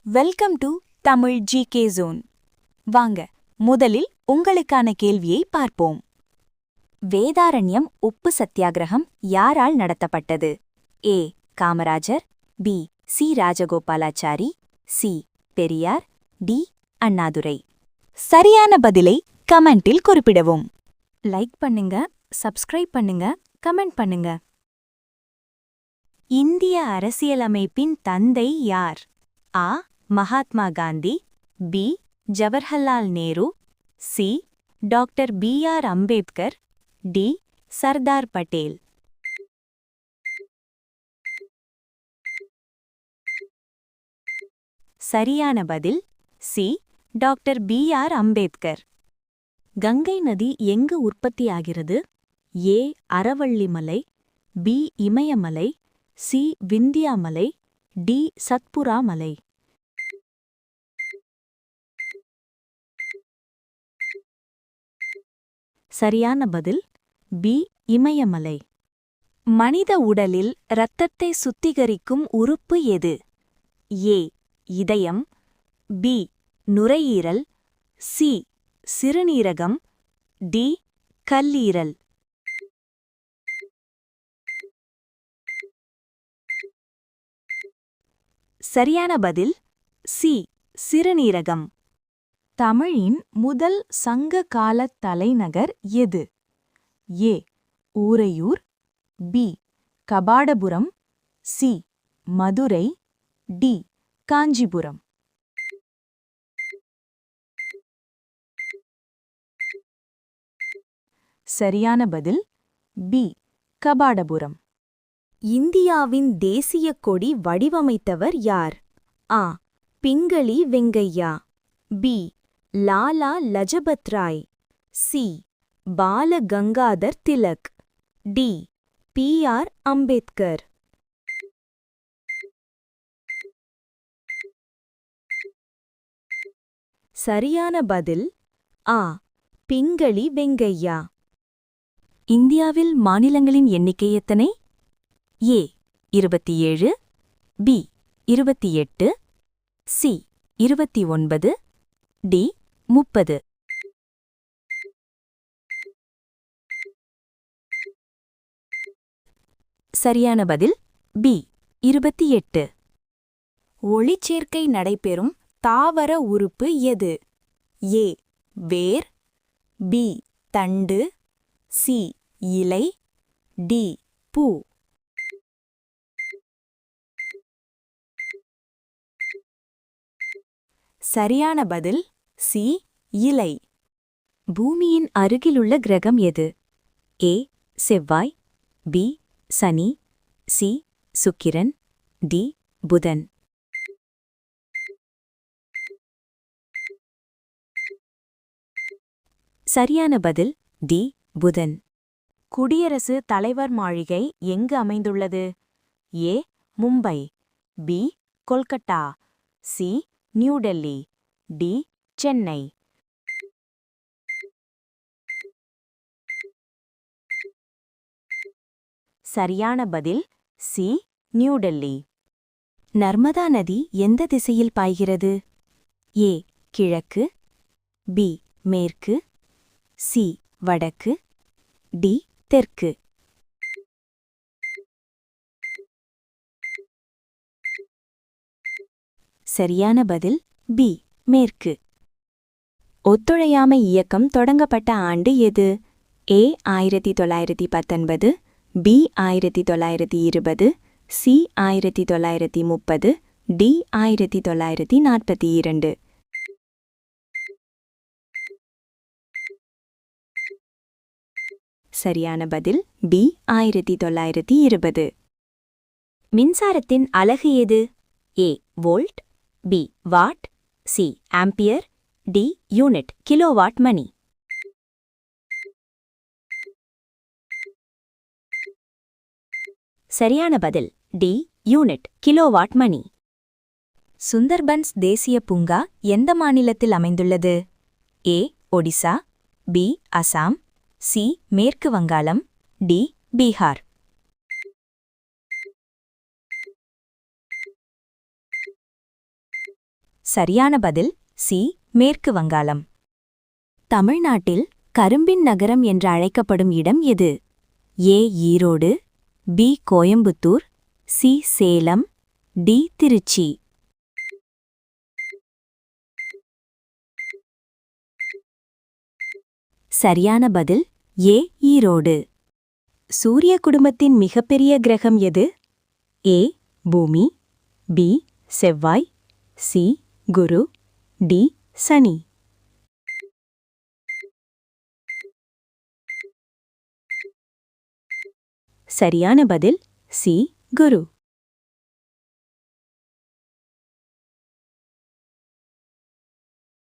Welcome to Tamil GK zone. வாங்க முதலில் உங்களுக்கான கேள்வியை பார்ப்போம். வேதாரண்யம் உப்பு சத்தியாகிரகம் யாரால் நடத்தப்பட்டது? A. Kamarajar, B. C. Rajagopalachari, C. Periyar, D. Annadurai. சரியான பதிலை கமெண்டில் குறிப்பிடவும். லைக் பண்ணுங்க, சப்ஸ்கிரைப் பண்ணுங்க, கமெண்ட் பண்ணுங்க. இந்திய அரசியலமைப்பின் தந்தை யார்? ஆ. Mahatma Gandhi, B. Jawaharlal Nehru, C. Doctor B R. Ambedkar, D. Sardar Patel. சரியான பதில் C. Doctor B R. Ambedkar. Ganga நதி எங்கு உற்பத்தியாகிறது? ஏ. அரவள்ளிமலை, பி. இமயமலை, சி. விந்தியாமலை, டி. சத்புரா மலை. சரியான பதில் பி. இமயமலை. மனித உடலில் இரத்தத்தை சுத்திகரிக்கும் உறுப்பு எது? ஏ. இதயம், பி. நுரையீரல், சி. சிறுநீரகம், டி. கல்லீரல். சரியான பதில் சி. சிறுநீரகம். தமிழின் முதல் சங்க காலத் தலைநகர் எது? A. Uraiyur, B. Kapadapuram, C. Madurai, D. Kanchipuram. சரியான பதில் பி. கபாடபுரம். இந்தியாவின் தேசியக் கொடி வடிவமைத்தவர் யார்? ஆ. Pingali Venkayya, B. Lala Lajpat Rai, C. Bal Gangadhar Tilak, D. B R. Ambedkar. சரியான பதில் ஆ. பிங்களி வெங்கையா. இந்தியாவில் மாநிலங்களின் எண்ணிக்கை எத்தனை? ஏ. 27, பி. 28, சி. 29, டி. 30. சரியான பதில் பி. 28. ஒளிச்சேர்க்கை நடைபெறும் தாவர உறுப்பு எது? ஏ. வேர், பி. தண்டு, சி. இலை, டி. பூ. சரியான பதில் சி. இலை. பூமியின் அருகிலுள்ள கிரகம் எது? ஏ. செவ்வாய், பி. சனி, சி. சுக்கிரன், டி. புதன். சரியான பதில் டி. புதன். குடியரசு தலைவர் மாளிகை எங்கு அமைந்துள்ளது? A. Mumbai, B. Kolkata, C. New Delhi, D. Chennai. சரியான பதில் சி. நியூ டெல்லி. நர்மதா நதி எந்த திசையில் பாய்கிறது? ஏ. கிழக்கு, பி. மேற்கு, சி. வடக்கு, டி. தெற்கு. சரியான பதில் பி. மேற்கு. ஒத்துழையாமை இயக்கம் தொடங்கப்பட்ட ஆண்டு எது? ஏ. 1919, பி. 1920, சி. 1930, டி. 1942. சரியான பதில் பி. 1920. மின்சாரத்தின் அலகு எது? A. Volt, B. Watt, C. Ampere, D. Unit kilowatt மணி. சரியான பதில் டி. யூனிட் கிலோவாட் மணி. சுந்தர்பன்ஸ் தேசிய பூங்கா எந்த மாநிலத்தில் அமைந்துள்ளது? A. Odisha, B. Assam, C. மேற்கு வங்காளம், டி. பீகார். சரியான பதில் சி மேற்கு வங்காளம். தமிழ்நாட்டில் கரும்பின் நகரம் என்று அழைக்கப்படும் இடம் எது? A Erode, B Coimbatore, C Salem, D Trichy. சரியான பதில் ஏ ஈரோடு. சூரிய குடும்பத்தின் மிகப்பெரிய கிரகம் எது? ஏ பூமி, பி செவ்வாய், சி குரு, டி சனி. சரியான பதில் சி குரு.